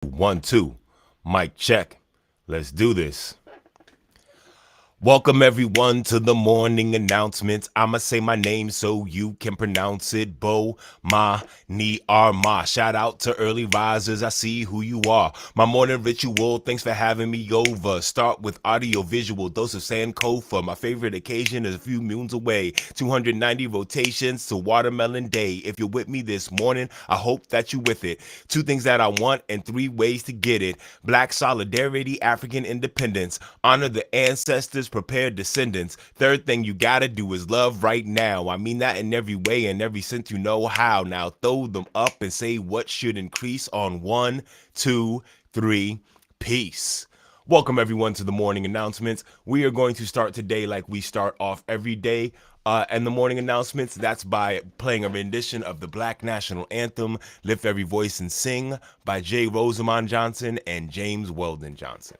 1, 2. Mic check. Let's do this. Welcome everyone to the morning announcements. I'ma say my name so you can pronounce it. Bomani Armah. Shout out to early risers. I see who you are. My morning ritual. Thanks for having me over. Start with audio visual dose of Sankofa. My favorite occasion is a few moons away. 290 rotations to Watermelon Day. If you're with me this morning, I hope that you with it. 2 things that I want and 3 ways to get it. Black solidarity, African independence. Honor the ancestors, prepare descendants. 3rd thing you gotta do is love right now. I mean that in every way and every sense you know how. Now throw them up and say what should increase on 1, 2, 3. Peace. Welcome everyone to the morning announcements. We are going to start today like we start off every day. And the morning announcements, that's by playing a rendition of the Black National Anthem, Lift Every Voice and Sing, by Rosamond Johnson and James Weldon Johnson.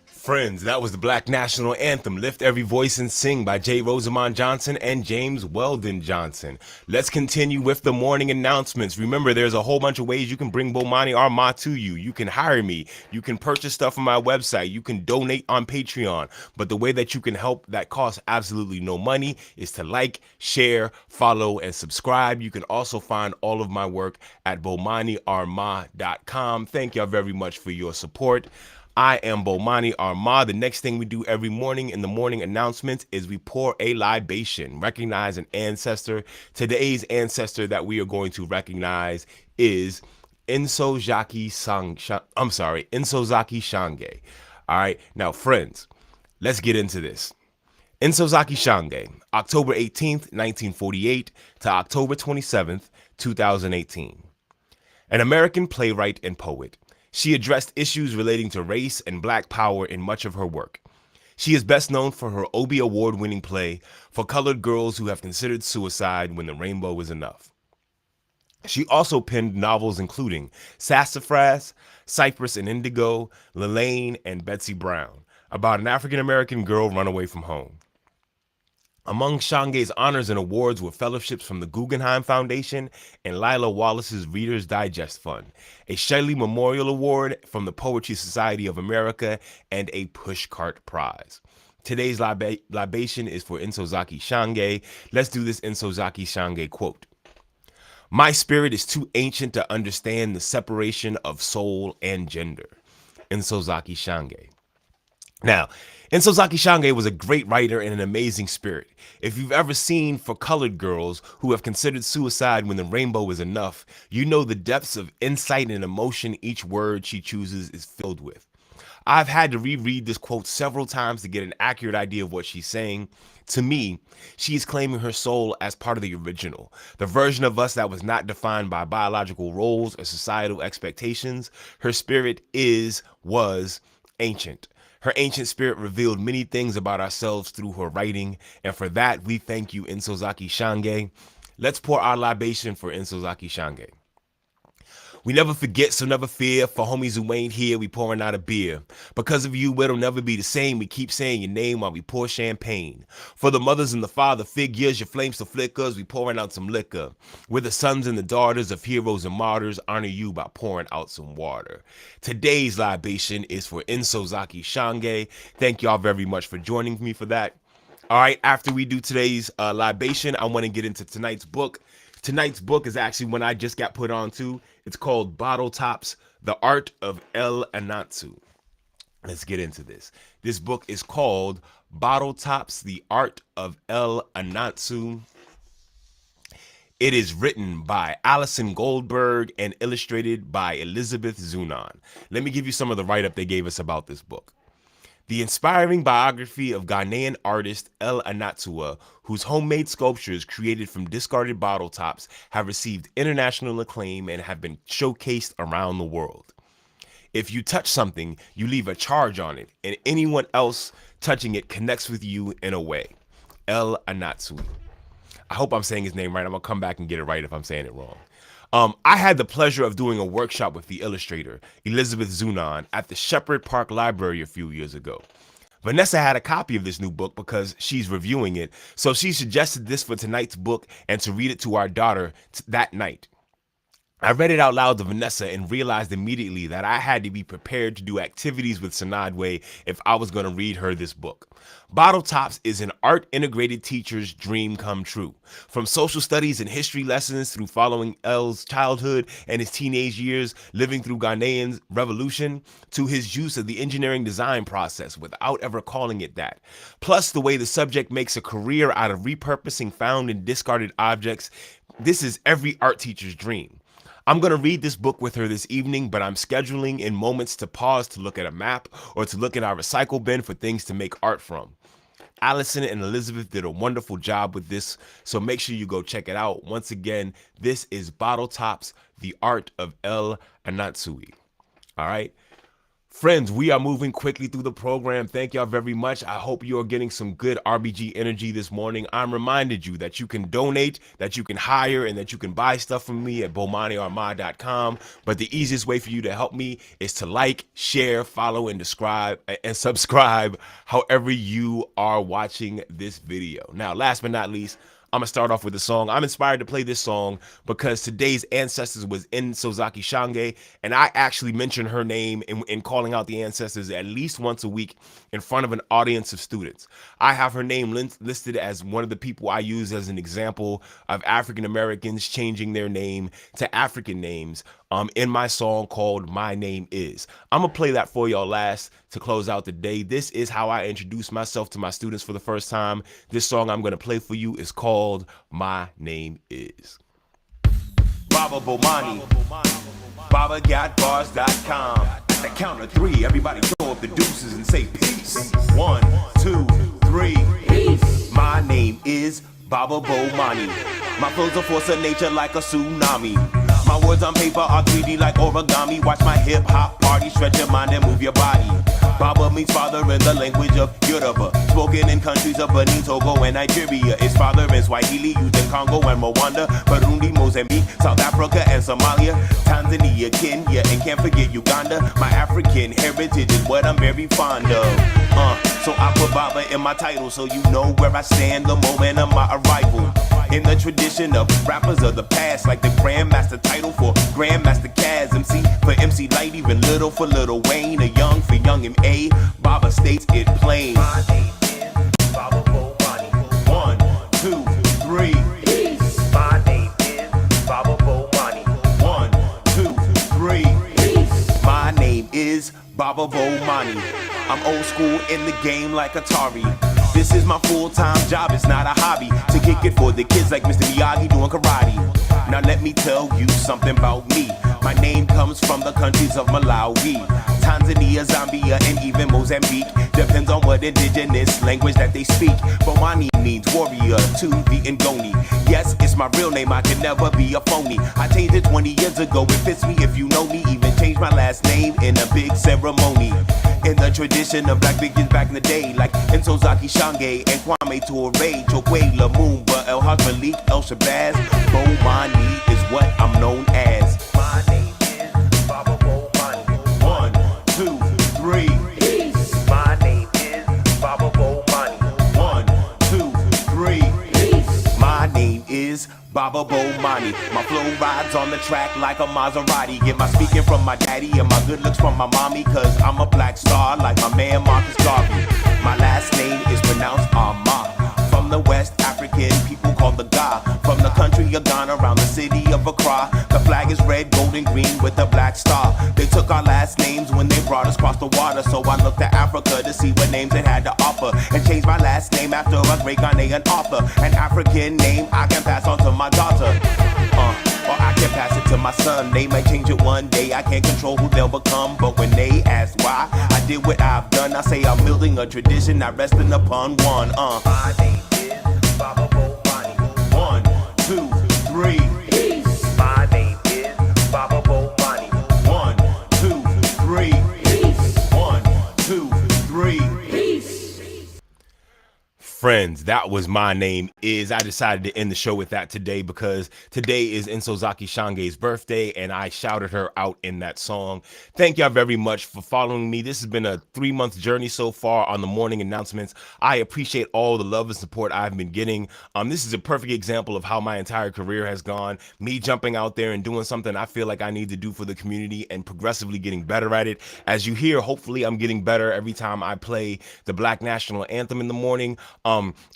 Friends, that was the Black National Anthem, Lift Every Voice and Sing by Rosamond Johnson and James Weldon Johnson. Let's continue with the morning announcements. Remember, there's a whole bunch of ways you can bring Bomani Armah to you. You can hire me. You can purchase stuff on my website. You can donate on Patreon. But the way that you can help that costs absolutely no money is to like, share, follow, and subscribe. You can also find all of my work at bomaniarmah.com. Thank y'all very much for your support. I am Bomani Armah. The next thing we do every morning in the morning announcements is we pour a libation, recognize an ancestor. Today's ancestor that we are going to recognize is Ntozake Shange. All right, now friends, let's get into this. Ntozake Shange, October 18th, 1948 to October 27th, 2018. An American playwright and poet. She addressed issues relating to race and black power in much of her work. She is best known for her Obie Award-winning play for colored girls who have considered suicide when the rainbow is enough. She also penned novels including Sassafras, Cypress and Indigo, Lelaine, and Betsy Brown, about an African-American girl run away from home. Among Shange's honors and awards were fellowships from the Guggenheim Foundation and Lila Wallace's Reader's Digest Fund, a Shelley Memorial Award from the Poetry Society of America, and a Pushcart Prize. Today's libation is for Ntozake Shange. Let's do this Ntozake Shange quote. My spirit is too ancient to understand the separation of soul and gender. Ntozake Shange. Now, Ntozake Shange was a great writer and an amazing spirit. If you've ever seen For Colored Girls Who Have Considered Suicide When the Rainbow Is Enough, you know the depths of insight and emotion each word she chooses is filled with. I've had to reread this quote several times to get an accurate idea of what she's saying. To me, she is claiming her soul as part of the original, the version of us that was not defined by biological roles or societal expectations. Her spirit was ancient. Her ancient spirit revealed many things about ourselves through her writing, and for that, we thank you, Ntozake Shange. Let's pour our libation for Ntozake Shange. We never forget, so never fear. For homies who ain't here, we pouring out a beer. Because of you, it'll never be the same. We keep saying your name while we pour champagne. For the mothers and the father figures, your flames still flickers, we pouring out some liquor. We're the sons and the daughters of heroes and martyrs. Honor you by pouring out some water. Today's libation is for Ntozake Shange. Thank y'all very much for joining me for that. All right, after we do today's libation, I want to get into tonight's book. Tonight's book is actually one I just got put on to. It's called Bottle Tops, The Art of Anatsui. Let's get into this. This book is called Bottle Tops, The Art of Anatsui. It is written by Allison Goldberg and illustrated by Elizabeth Zunon. Let me give you some of the write-up they gave us about this book. The inspiring biography of Ghanaian artist Anatsui, whose homemade sculptures created from discarded bottle tops have received international acclaim and have been showcased around the world. If you touch something, you leave a charge on it, and anyone else touching it connects with you in a way. Anatsui. I hope I'm saying his name right. I'm going to come back and get it right if I'm saying it wrong. I had the pleasure of doing a workshop with the illustrator, Elizabeth Zunon, at the Shepherd Park Library a few years ago. Vanessa had a copy of this new book because she's reviewing it, so she suggested this for tonight's book and to read it to our daughter that night. I read it out loud to Vanessa and realized immediately that I had to be prepared to do activities with Sanadwe if I was going to read her this book. Bottle Tops is an art-integrated teacher's dream come true. From social studies and history lessons through following L's childhood and his teenage years living through Ghanaian revolution to his use of the engineering design process without ever calling it that. Plus the way the subject makes a career out of repurposing found and discarded objects. This is every art teacher's dream. I'm going to read this book with her this evening, but I'm scheduling in moments to pause to look at a map or to look at our recycle bin for things to make art from. Allison and Elizabeth did a wonderful job with this, so make sure you go check it out. Once again, this is Bottle Tops, The Art of Anatsui. All right. Friends, we are moving quickly through the program. Thank y'all very much. I hope you are getting some good RBG energy this morning. I'm reminded you that you can donate, that you can hire, and that you can buy stuff from me at bomaniarmah.com. But the easiest way for you to help me is to like, share, follow, and subscribe however you are watching this video. Now, last but not least, I'm going to start off with a song. I'm inspired to play this song because today's ancestors was Ntozake Shange, and I actually mention her name in calling out the ancestors at least once a week in front of an audience of students. I have her name listed as one of the people I use as an example of African Americans changing their name to African names in my song called My Name Is. I'm going to play that for y'all last to close out the day. This is how I introduce myself to my students for the first time. This song I'm going to play for you is called My Name Is. Baba Bomani, BabaGotBars.com. At the count of three, everybody throw up the deuces and say peace. 1, 2, 3. Peace. My name is Baba Bomani. My flow's a force of nature like a tsunami. My words on paper are 3D like origami. Watch my hip-hop party, stretch your mind and move your body. Baba means father in the language of Yoruba, spoken in countries of Benin, Togo, and Nigeria. Its father in Swahili, used in Congo and Rwanda, Burundi, Mozambique, South Africa, and Somalia, Tanzania, Kenya, and can't forget Uganda. My African heritage is what I'm very fond of. So I put Baba in my title so you know where I stand the moment of my arrival. In the tradition of rappers of the past, like the Grandmaster title for Grandmaster Kaz, MC for MC Light, even Little for Little Wayne, a Young for Young M.A. Baba states it plain. My name is Baba Bomani. 1, 2, 3. Peace. My name is Baba Bomani. 1, 2, 3. Peace. My name is Baba Bomani. I'm old school in the game like Atari. This is my full-time job, it's not a hobby. To kick it for the kids like Mr. Miyagi doing karate. Now let me tell you something about me. My name comes from the countries of Malawi, Tanzania, Zambia, and even Mozambique. Depends on what indigenous language that they speak. Bomani means warrior to the Ngoni. Yes, it's my real name, I can never be a phony. I changed it 20 years ago, it fits me if you know me. Even changed my last name in a big ceremony. In the tradition of black biggies back in the day, like Ntozake Shange and Kwame Toure, Chokwe, Lumumba, El Shabazz. Bomani is what I'm known as. My name is Baba Bomani. My flow rides on the track like a Maserati. Get my speaking from my daddy and my good looks from my mommy. Cause I'm a black star like my man Marcus Garvey. My last name is pronounced Armah. From the West African people called the Ga. From the country of Ghana around the city of Accra. The flag is red, gold, and green with a black star. They took our last names when they brought us across the water. So I looked to Africa to see what names it had to offer. And changed my last name after a great Ghanaian author. An African name I can pass on to my daughter. Or I can pass it to my son. They might change it one day. I can't control who they'll become. But when they ask why I did what I've done, I say I'm building a tradition, not resting upon one. My name is Baba Bomani. 1, 2, 3. Peace. My name is Baba Bomani. 1, 2, 3. Peace. 1, 2, 3. Peace. Friends, that was My Name Is. I decided to end the show with that today because today is Ntozake Shange's birthday and I shouted her out in that song. Thank y'all very much for following me. This has been a 3-month journey so far on the morning announcements. I appreciate all the love and support I've been getting. This is a perfect example of how my entire career has gone. Me jumping out there and doing something I feel like I need to do for the community and progressively getting better at it. As you hear, hopefully I'm getting better every time I play the Black National Anthem in the morning.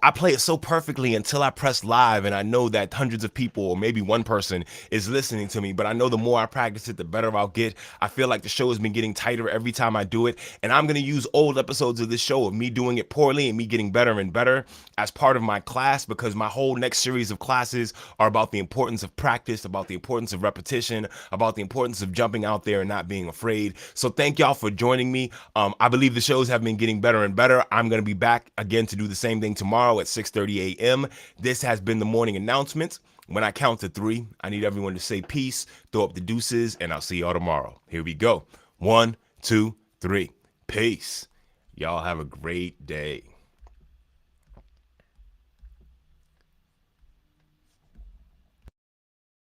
I play it so perfectly until I press live and I know that hundreds of people or maybe one person is listening to me, but I know the more I practice it, the better I'll get. I feel like the show has been getting tighter every time I do it, and I'm going to use old episodes of this show of me doing it poorly and me getting better and better as part of my class, because my whole next series of classes are about the importance of practice, about the importance of repetition, about the importance of jumping out there and not being afraid. So thank y'all for joining me. I believe the shows have been getting better and better. I'm going to be back again to do the same thing tomorrow at 6:30 a.m. This has been the morning announcements. When I count to 3, I need everyone to say peace, throw up the deuces, and I'll see y'all tomorrow. Here we go. 1, 2, 3. Peace. Y'all have a great day.